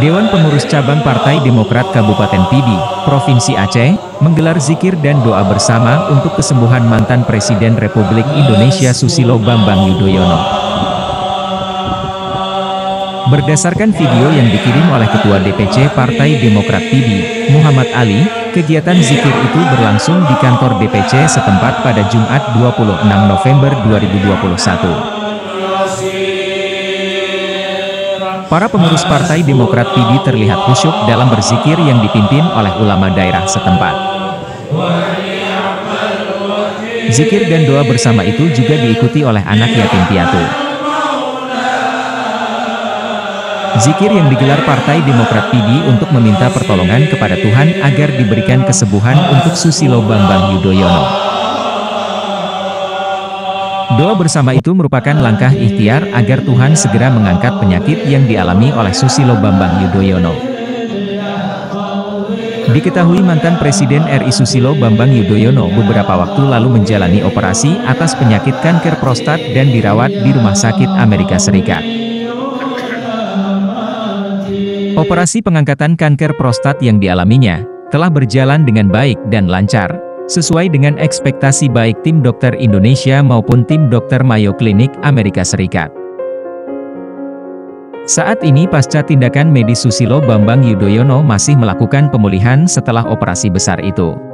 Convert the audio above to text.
Dewan Pengurus Cabang Partai Demokrat Kabupaten Pidi, Provinsi Aceh, menggelar zikir dan doa bersama untuk kesembuhan mantan Presiden Republik Indonesia Susilo Bambang Yudhoyono. Berdasarkan video yang dikirim oleh Ketua DPC Partai Demokrat Pidi, Muhammad Ali, kegiatan zikir itu berlangsung di kantor DPC setempat pada Jumat 26 November 2021. Para pengurus Partai Demokrat Pidi terlihat khusyuk dalam berzikir yang dipimpin oleh ulama daerah setempat. Zikir dan doa bersama itu juga diikuti oleh anak yatim piatu. Zikir yang digelar Partai Demokrat Pidi untuk meminta pertolongan kepada Tuhan agar diberikan kesembuhan untuk Susilo Bambang Yudhoyono. Doa bersama itu merupakan langkah ikhtiar agar Tuhan segera mengangkat penyakit yang dialami oleh Susilo Bambang Yudhoyono. Diketahui mantan Presiden RI Susilo Bambang Yudhoyono beberapa waktu lalu menjalani operasi atas penyakit kanker prostat dan dirawat di Rumah Sakit Amerika Serikat. Operasi pengangkatan kanker prostat yang dialaminya telah berjalan dengan baik dan lancar, sesuai dengan ekspektasi baik tim dokter Indonesia maupun tim dokter Mayo Clinic Amerika Serikat. Saat ini pasca tindakan medis Susilo Bambang Yudhoyono masih melakukan pemulihan setelah operasi besar itu.